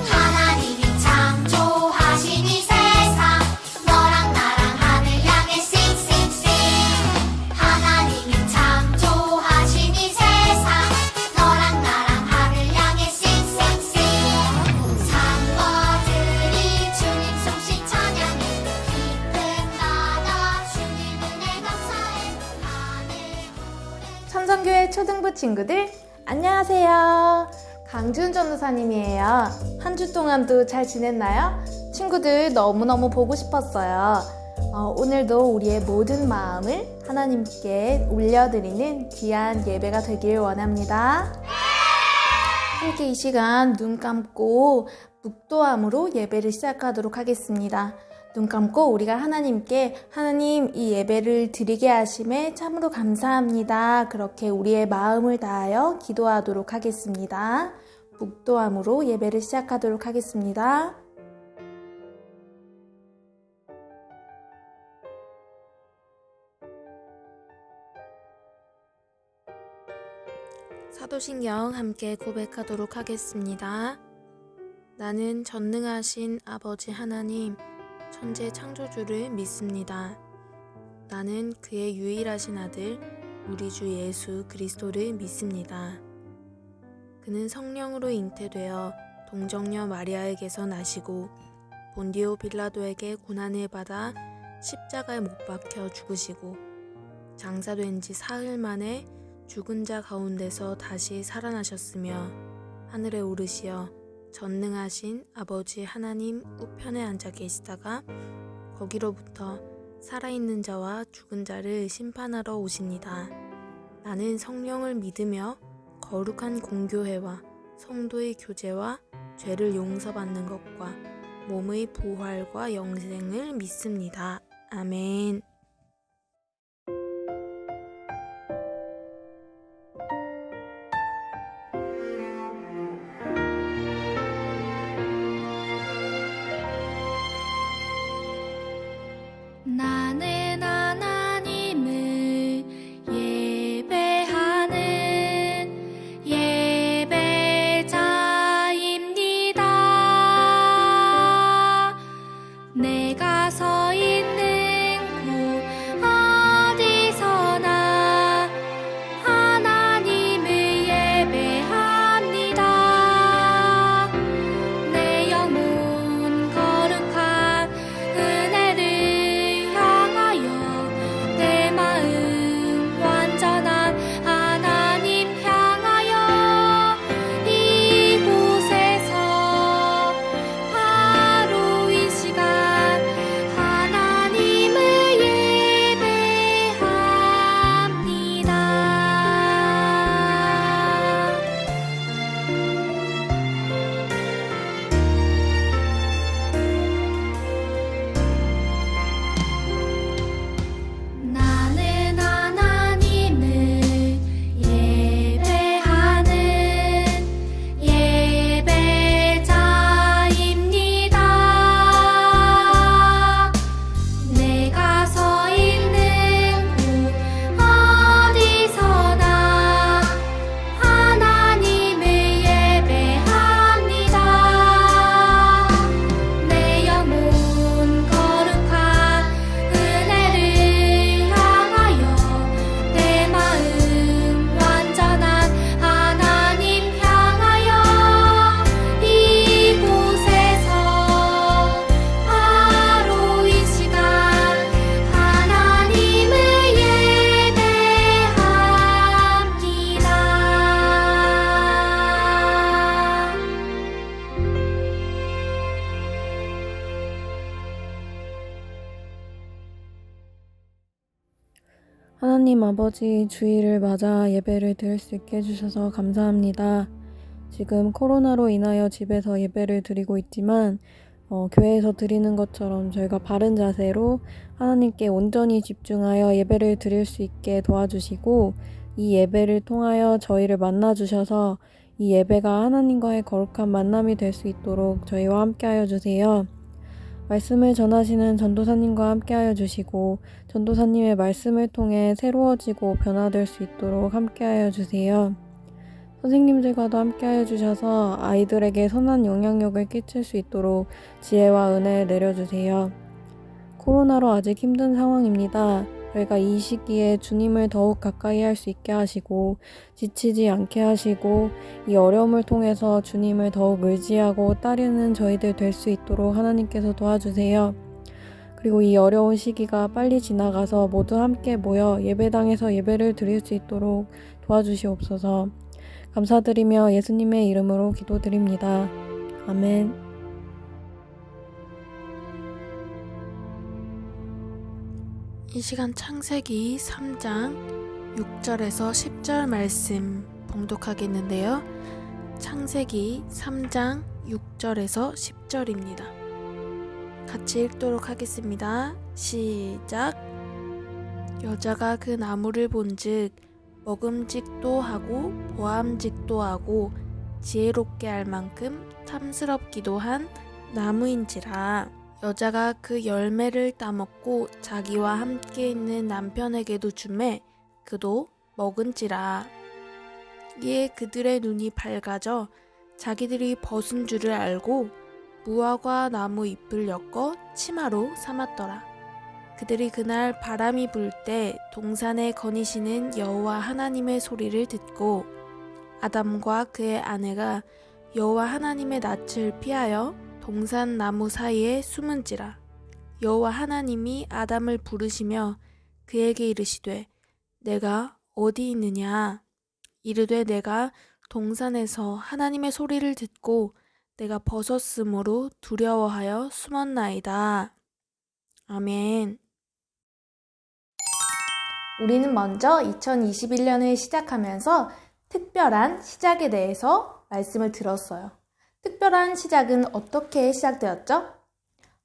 하나님이 창조하신 이 세상 너랑 나랑 하늘 향해 싱싱싱 하나님이 창조하신 이 세상 너랑 나랑 하늘 향해 싱싱싱 산모들이 주님 성신 찬양해 깊은 바다 주님 은혜 감사해 하늘 구름 천성교회 초등부 친구들 안녕하세요. 강준 전도사님이에요. 한 주 동안도 잘 지냈나요? 친구들 너무너무 보고 싶었어요. 오늘도 우리의 모든 마음을 하나님께 올려드리는 귀한 예배가 되길 원합니다. 함께 이 시간 눈 감고 묵도함으로 예배를 시작하도록 하겠습니다. 눈 감고 우리가 하나님께 하나님 이 예배를 드리게 하심에 참으로 감사합니다. 그렇게 우리의 마음을 다하여 기도하도록 하겠습니다. 묵도함으로 예배를 시작하도록 하겠습니다. 사도신경 함께 고백하도록 하겠습니다. 나는 전능하신 아버지 하나님 천재 창조주를 믿습니다. 나는 그의 유일하신 아들 우리 주 예수 그리스도를 믿습니다. 그는 성령으로 잉태되어 동정녀 마리아에게서 나시고 본디오 빌라도에게 고난을 받아 십자가에 못 박혀 죽으시고 장사된 지 사흘 만에 죽은 자 가운데서 다시 살아나셨으며 하늘에 오르시어 전능하신 아버지 하나님 우편에 앉아 계시다가 거기로부터 살아있는 자와 죽은 자를 심판하러 오십니다. 나는 성령을 믿으며 거룩한 공교회와 성도의 교제와 죄를 용서받는 것과 몸의 부활과 영생을 믿습니다. 아멘. 나는 하나님을 예배하는 예배자입니다. 내가 서 있는 곳 어디서나 하나님을 예배합니다. 내 영혼 거룩한 은혜를 내 마음 완전한 하나님 향하여 이곳에서 바로 이 시간 하나님을 예배합니다. 나는 하나님을 예배하는 예배자입니다. 내가 서 있는 곳 어디서나 하나님을 예배합니다. 내 영혼 거룩한 은혜를 향하여 내 마음 완전한 하나님 향하여 이곳에서 바로 이 시간 하나님을 예배합니다. 하나님 아버지 주일을 맞아 예배를 드릴 수 있게 해주셔서 감사합니다. 지금 코로나로 인하여 집에서 예배를 드리고 있지만 교회에서 드리는 것처럼 저희가 바른 자세로 하나님께 온전히 집중하여 예배를 드릴 수 있게 도와주시고 이 예배를 통하여 저희를 만나주셔서 이 예배가 하나님과의 거룩한 만남이 될 수 있도록 저희와 함께하여 주세요. 말씀을 전하시는 전도사님과 함께하여 주시고 전도사님의 말씀을 통해 새로워지고 변화될 수 있도록 함께하여 주세요. 선생님들과도 함께하여 주셔서 아이들에게 선한 영향력을 끼칠 수 있도록 지혜와 은혜 내려주세요. 코로나로 아직 힘든 상황입니다. 저희가 이 시기에 주님을 더욱 가까이 할 수 있게 하시고 지치지 않게 하시고 이 어려움을 통해서 주님을 더욱 의지하고 따르는 저희들 될 수 있도록 하나님께서 도와주세요. 그리고 이 어려운 시기가 빨리 지나가서 모두 함께 모여 예배당에서 예배를 드릴 수 있도록 도와주시옵소서. 감사드리며 예수님의 이름으로 기도드립니다. 아멘. 이 시간 창세기 3장 6절에서 10절 말씀 봉독하겠는데요. 창세기 3장 6절에서 10절입니다. 같이 읽도록 하겠습니다. 시작. 여자가 그 나무를 본즉 먹음직도 하고 보암직도 하고 지혜롭게 할 만큼 탐스럽기도 한 나무인지라. 여자가 그 열매를 따먹고 자기와 함께 있는 남편에게도 주매 그도 먹은지라. 이에 그들의 눈이 밝아져 자기들이 벗은 줄을 알고 무화과 나무 잎을 엮어 치마로 삼았더라. 그들이 그날 바람이 불 때 동산에 거니시는 여호와 하나님의 소리를 듣고 아담과 그의 아내가 여호와 하나님의 낯을 피하여 동산 나무 사이에 숨은지라. 여호와 하나님이 아담을 부르시며 그에게 이르시되 내가 어디 있느냐. 이르되 내가 동산에서 하나님의 소리를 듣고 내가 벗었으므로 두려워하여 숨었나이다. 아멘. 우리는 먼저 2021년을 시작하면서 특별한 시작에 대해서 말씀을 들었어요. 특별한 시작은 어떻게 시작되었죠?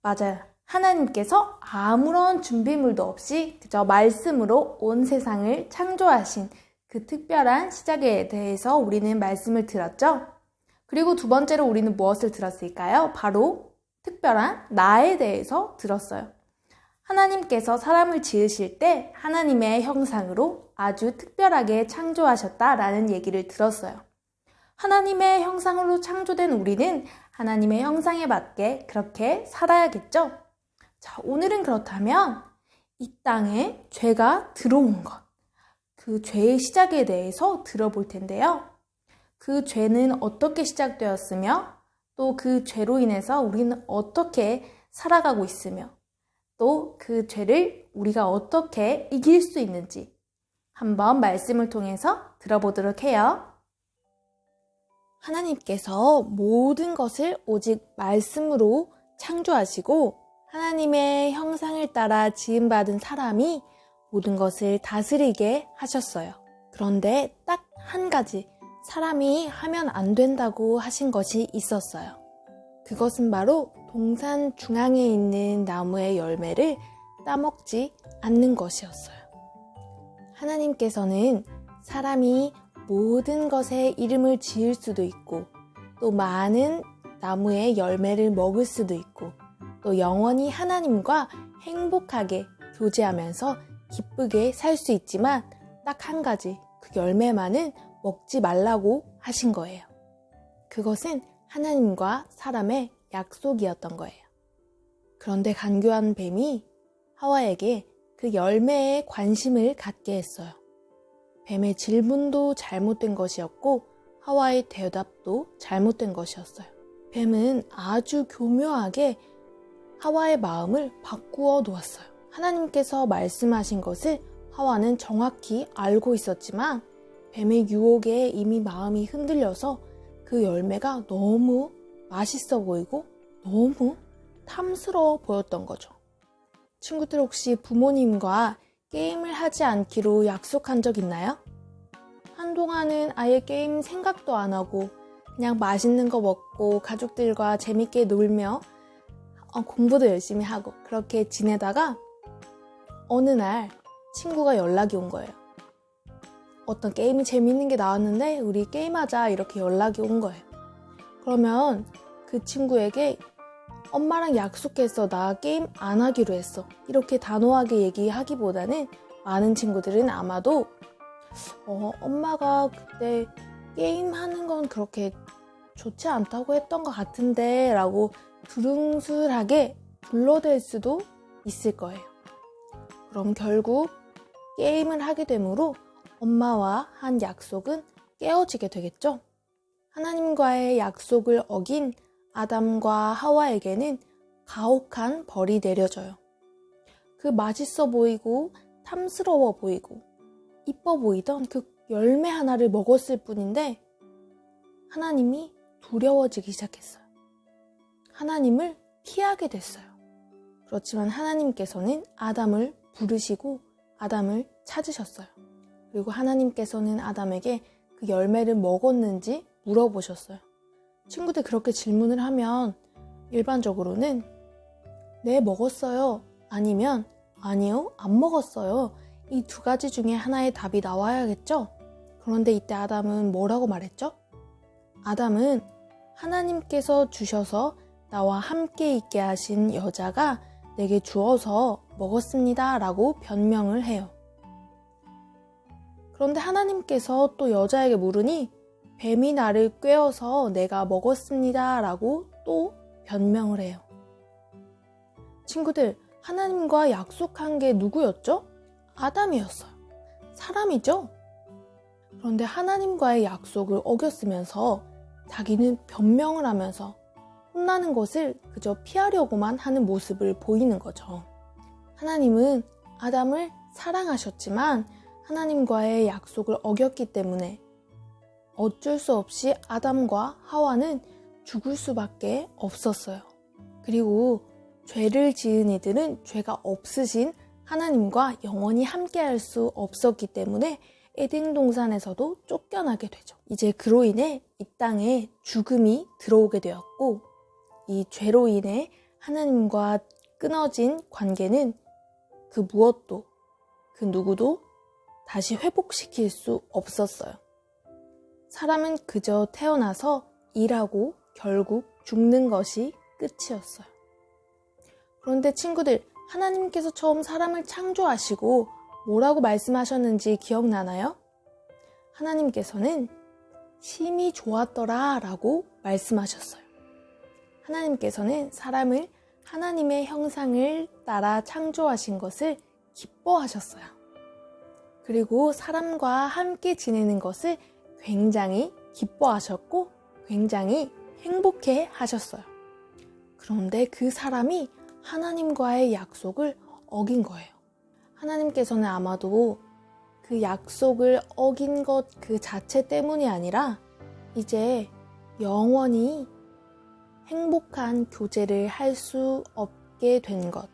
맞아요. 하나님께서 아무런 준비물도 없이 그저 말씀으로 온 세상을 창조하신 그 특별한 시작에 대해서 우리는 말씀을 들었죠? 그리고 두 번째로 우리는 무엇을 들었을까요? 바로 특별한 나에 대해서 들었어요. 하나님께서 사람을 지으실 때 하나님의 형상으로 아주 특별하게 창조하셨다라는 얘기를 들었어요. 하나님의 형상으로 창조된 우리는 하나님의 형상에 맞게 그렇게 살아야겠죠? 자, 오늘은 그렇다면 이 땅에 죄가 들어온 것, 그 죄의 시작에 대해서 들어볼 텐데요. 그 죄는 어떻게 시작되었으며 또 그 죄로 인해서 우리는 어떻게 살아가고 있으며 또 그 죄를 우리가 어떻게 이길 수 있는지 한번 말씀을 통해서 들어보도록 해요. 하나님께서 모든 것을 오직 말씀으로 창조하시고 하나님의 형상을 따라 지음받은 사람이 모든 것을 다스리게 하셨어요. 그런데 딱 한 가지 사람이 하면 안 된다고 하신 것이 있었어요. 그것은 바로 동산 중앙에 있는 나무의 열매를 따먹지 않는 것이었어요. 하나님께서는 사람이 모든 것에 이름을 지을 수도 있고 또 많은 나무의 열매를 먹을 수도 있고 또 영원히 하나님과 행복하게 교제하면서 기쁘게 살 수 있지만 딱 한 가지 그 열매만은 먹지 말라고 하신 거예요. 그것은 하나님과 사람의 약속이었던 거예요. 그런데 간교한 뱀이 하와에게 그 열매에 관심을 갖게 했어요. 뱀의 질문도 잘못된 것이었고 하와의 대답도 잘못된 것이었어요. 뱀은 아주 교묘하게 하와의 마음을 바꾸어 놓았어요. 하나님께서 말씀하신 것을 하와는 정확히 알고 있었지만 뱀의 유혹에 이미 마음이 흔들려서 그 열매가 너무 맛있어 보이고 너무 탐스러워 보였던 거죠. 친구들 혹시 부모님과 게임을 하지 않기로 약속한 적 있나요? 한동안은 아예 게임 생각도 안 하고 그냥 맛있는 거 먹고 가족들과 재밌게 놀며 공부도 열심히 하고 그렇게 지내다가 어느 날 친구가 연락이 온 거예요. 어떤 게임이 재밌는 게 나왔는데 우리 게임하자 이렇게 연락이 온 거예요. 그러면 그 친구에게 엄마랑 약속했어. 나 게임 안 하기로 했어. 이렇게 단호하게 얘기하기보다는 많은 친구들은 아마도 엄마가 그때 게임하는 건 그렇게 좋지 않다고 했던 것 같은데 라고 두릉술하게 둘러댈 수도 있을 거예요. 그럼 결국 게임을 하게 되므로 엄마와 한 약속은 깨어지게 되겠죠? 하나님과의 약속을 어긴 아담과 하와에게는 가혹한 벌이 내려져요. 그 맛있어 보이고 탐스러워 보이고 이뻐 보이던 그 열매 하나를 먹었을 뿐인데 하나님이 두려워지기 시작했어요. 하나님을 피하게 됐어요. 그렇지만 하나님께서는 아담을 부르시고 아담을 찾으셨어요. 그리고 하나님께서는 아담에게 그 열매를 먹었는지 물어보셨어요. 친구들 그렇게 질문을 하면 일반적으로는 네, 먹었어요. 아니면 아니요, 안 먹었어요. 이 두 가지 중에 하나의 답이 나와야겠죠? 그런데 이때 아담은 뭐라고 말했죠? 아담은 하나님께서 주셔서 나와 함께 있게 하신 여자가 내게 주어서 먹었습니다 라고 변명을 해요. 그런데 하나님께서 또 여자에게 물으니 뱀이 나를 꿰어서 내가 먹었습니다 라고 또 변명을 해요. 친구들, 하나님과 약속한 게 누구였죠? 아담이었어요. 사람이죠? 그런데 하나님과의 약속을 어겼으면서 자기는 변명을 하면서 혼나는 것을 그저 피하려고만 하는 모습을 보이는 거죠. 하나님은 아담을 사랑하셨지만 하나님과의 약속을 어겼기 때문에 어쩔 수 없이 아담과 하와는 죽을 수밖에 없었어요. 그리고 죄를 지은 이들은 죄가 없으신 하나님과 영원히 함께할 수 없었기 때문에 에덴 동산에서도 쫓겨나게 되죠. 이제 그로 인해 이 땅에 죽음이 들어오게 되었고 이 죄로 인해 하나님과 끊어진 관계는 그 무엇도 그 누구도 다시 회복시킬 수 없었어요. 사람은 그저 태어나서 일하고 결국 죽는 것이 끝이었어요. 그런데 친구들, 하나님께서 처음 사람을 창조하시고 뭐라고 말씀하셨는지 기억나나요? 하나님께서는 심히 좋았더라 라고 말씀하셨어요. 하나님께서는 사람을 하나님의 형상을 따라 창조하신 것을 기뻐하셨어요. 그리고 사람과 함께 지내는 것을 굉장히 기뻐하셨고 굉장히 행복해 하셨어요. 그런데 그 사람이 하나님과의 약속을 어긴 거예요. 하나님께서는 아마도 그 약속을 어긴 것 그 자체 때문이 아니라 이제 영원히 행복한 교제를 할 수 없게 된 것,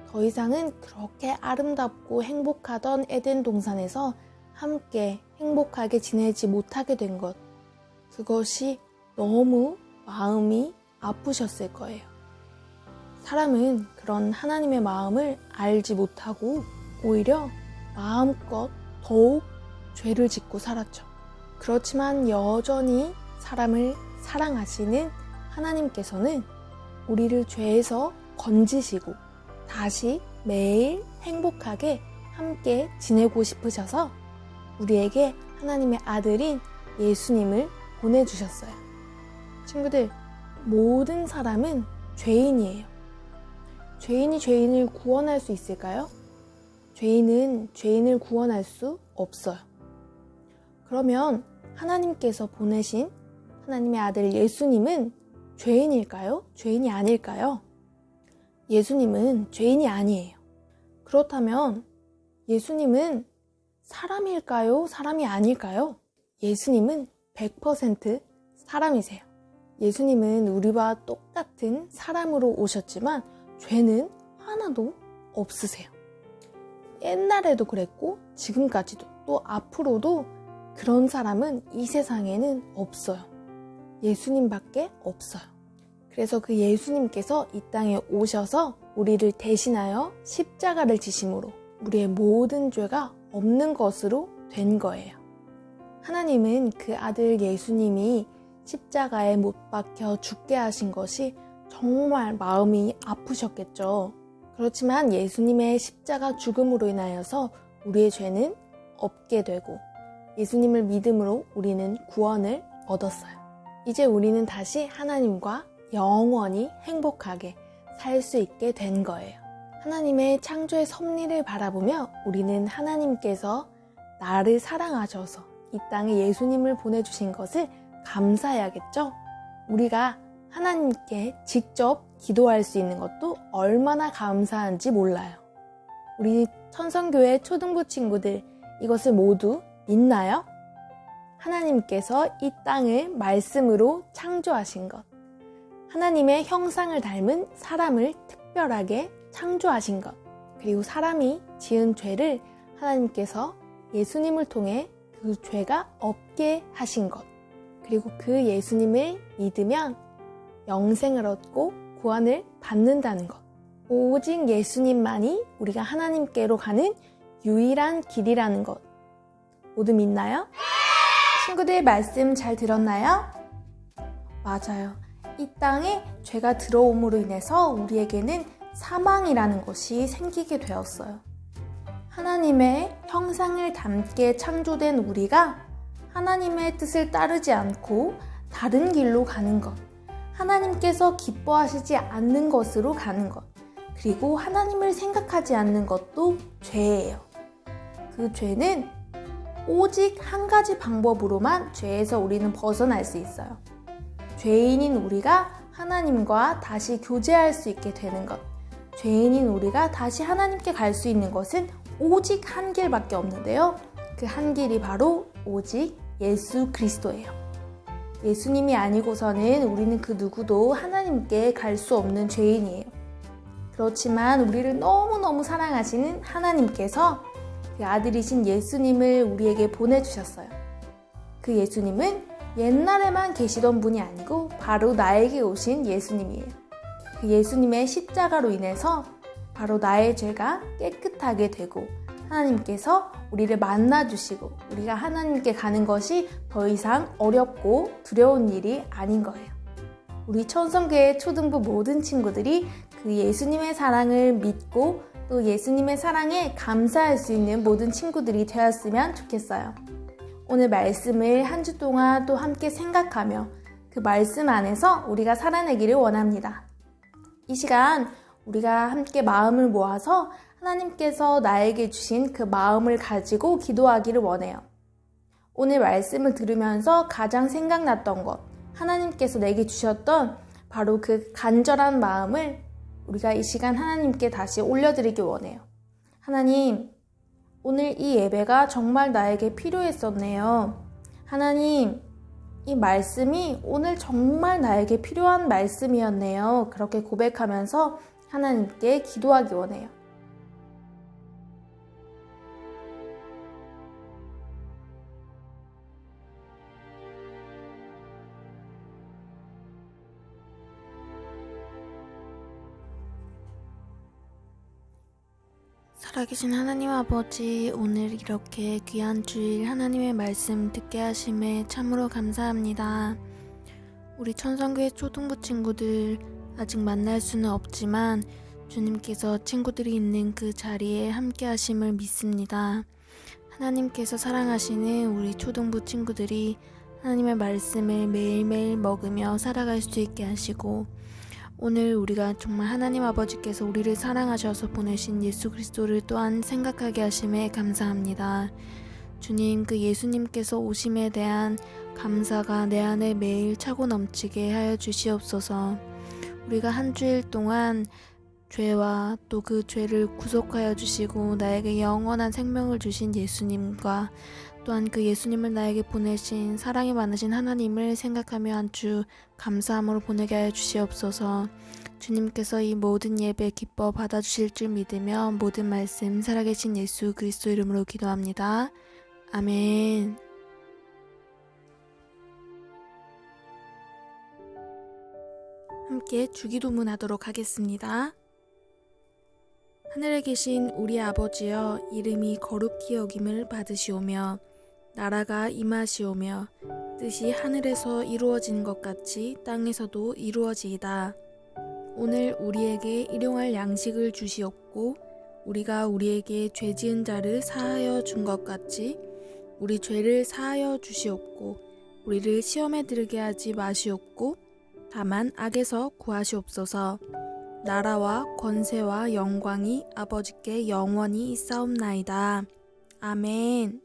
더 이상은 그렇게 아름답고 행복하던 에덴 동산에서 함께 행복하게 지내지 못하게 된 것, 그것이 너무 마음이 아프셨을 거예요. 사람은 그런 하나님의 마음을 알지 못하고 오히려 마음껏 더욱 죄를 짓고 살았죠. 그렇지만 여전히 사람을 사랑하시는 하나님께서는 우리를 죄에서 건지시고 다시 매일 행복하게 함께 지내고 싶으셔서 우리에게 하나님의 아들인 예수님을 보내주셨어요. 친구들, 모든 사람은 죄인이에요. 죄인이 죄인을 구원할 수 있을까요? 죄인은 죄인을 구원할 수 없어요. 그러면 하나님께서 보내신 하나님의 아들 예수님은 죄인일까요? 죄인이 아닐까요? 예수님은 죄인이 아니에요. 그렇다면 예수님은 사람일까요? 사람이 아닐까요? 예수님은 100% 사람이세요. 예수님은 우리와 똑같은 사람으로 오셨지만 죄는 하나도 없으세요. 옛날에도 그랬고 지금까지도 또 앞으로도 그런 사람은 이 세상에는 없어요. 예수님밖에 없어요. 그래서 그 예수님께서 이 땅에 오셔서 우리를 대신하여 십자가를 지심으로 우리의 모든 죄가 없는 것으로 된 거예요. 하나님은 그 아들 예수님이 십자가에 못 박혀 죽게 하신 것이 정말 마음이 아프셨겠죠. 그렇지만 예수님의 십자가 죽음으로 인하여서 우리의 죄는 없게 되고 예수님을 믿음으로 우리는 구원을 얻었어요. 이제 우리는 다시 하나님과 영원히 행복하게 살 수 있게 된 거예요. 하나님의 창조의 섭리를 바라보며 우리는 하나님께서 나를 사랑하셔서 이 땅에 예수님을 보내주신 것을 감사해야겠죠? 우리가 하나님께 직접 기도할 수 있는 것도 얼마나 감사한지 몰라요. 우리 천성교회 초등부 친구들 이것을 모두 믿나요? 하나님께서 이 땅을 말씀으로 창조하신 것, 하나님의 형상을 닮은 사람을 특별하게 창조하신 것, 그리고 사람이 지은 죄를 하나님께서 예수님을 통해 그 죄가 없게 하신 것, 그리고 그 예수님을 믿으면 영생을 얻고 구원을 받는다는 것. 오직 예수님만이 우리가 하나님께로 가는 유일한 길이라는 것. 모두 믿나요? 친구들 말씀 잘 들었나요? 맞아요. 이 땅에 죄가 들어옴으로 인해서 우리에게는 사망이라는 것이 생기게 되었어요. 하나님의 형상을 담게 창조된 우리가 하나님의 뜻을 따르지 않고 다른 길로 가는 것, 하나님께서 기뻐하시지 않는 것으로 가는 것, 그리고 하나님을 생각하지 않는 것도 죄예요. 그 죄는 오직 한 가지 방법으로만 죄에서 우리는 벗어날 수 있어요. 죄인인 우리가 하나님과 다시 교제할 수 있게 되는 것, 죄인인 우리가 다시 하나님께 갈 수 있는 것은 오직 한 길밖에 없는데요. 그 한 길이 바로 오직 예수 그리스도예요. 예수님이 아니고서는 우리는 그 누구도 하나님께 갈 수 없는 죄인이에요. 그렇지만 우리를 너무너무 사랑하시는 하나님께서 그 아들이신 예수님을 우리에게 보내주셨어요. 그 예수님은 옛날에만 계시던 분이 아니고 바로 나에게 오신 예수님이에요. 그 예수님의 십자가로 인해서 바로 나의 죄가 깨끗하게 되고 하나님께서 우리를 만나주시고 우리가 하나님께 가는 것이 더 이상 어렵고 두려운 일이 아닌 거예요. 우리 천성교회 초등부 모든 친구들이 그 예수님의 사랑을 믿고 또 예수님의 사랑에 감사할 수 있는 모든 친구들이 되었으면 좋겠어요. 오늘 말씀을 한 주 동안 또 함께 생각하며 그 말씀 안에서 우리가 살아내기를 원합니다. 이 시간 우리가 함께 마음을 모아서 하나님께서 나에게 주신 그 마음을 가지고 기도하기를 원해요. 오늘 말씀을 들으면서 가장 생각났던 것, 하나님께서 내게 주셨던 바로 그 간절한 마음을 우리가 이 시간 하나님께 다시 올려드리기 원해요. 하나님, 오늘 이 예배가 정말 나에게 필요했었네요. 하나님, 이 말씀이 오늘 정말 나에게 필요한 말씀이었네요. 그렇게 고백하면서 하나님께 기도하기 원해요. 살아계신 하나님 아버지, 오늘 이렇게 귀한 주일 하나님의 말씀 듣게 하심에 참으로 감사합니다. 우리 천성교회 초등부 친구들 아직 만날 수는 없지만 주님께서 친구들이 있는 그 자리에 함께 하심을 믿습니다. 하나님께서 사랑하시는 우리 초등부 친구들이 하나님의 말씀을 매일매일 먹으며 살아갈 수 있게 하시고 오늘 우리가 정말 하나님 아버지께서 우리를 사랑하셔서 보내신 예수 그리스도를 또한 생각하게 하심에 감사합니다. 주님, 그 예수님께서 오심에 대한 감사가 내 안에 매일 차고 넘치게 하여 주시옵소서. 우리가 한 주일 동안 죄와 또 그 죄를 구속하여 주시고 나에게 영원한 생명을 주신 예수님과 또한 그 예수님을 나에게 보내신 사랑이 많으신 하나님을 생각하며 한 주 감사함으로 보내게 하여 주시옵소서. 주님께서 이 모든 예배 기뻐 받아주실 줄 믿으며 모든 말씀 살아계신 예수 그리스도 이름으로 기도합니다. 아멘. 함께 주기도문 하도록 하겠습니다. 하늘에 계신 우리 아버지여, 이름이 거룩히 여김을 받으시오며 나라가 임하시오며 뜻이 하늘에서 이루어진 것 같이 땅에서도 이루어지이다. 오늘 우리에게 일용할 양식을 주시옵고 우리가 우리에게 죄 지은 자를 사하여 준 것 같이 우리 죄를 사하여 주시옵고 우리를 시험에 들게 하지 마시옵고 다만 악에서 구하시옵소서. 나라와 권세와 영광이 아버지께 영원히 있사옵나이다. 아멘.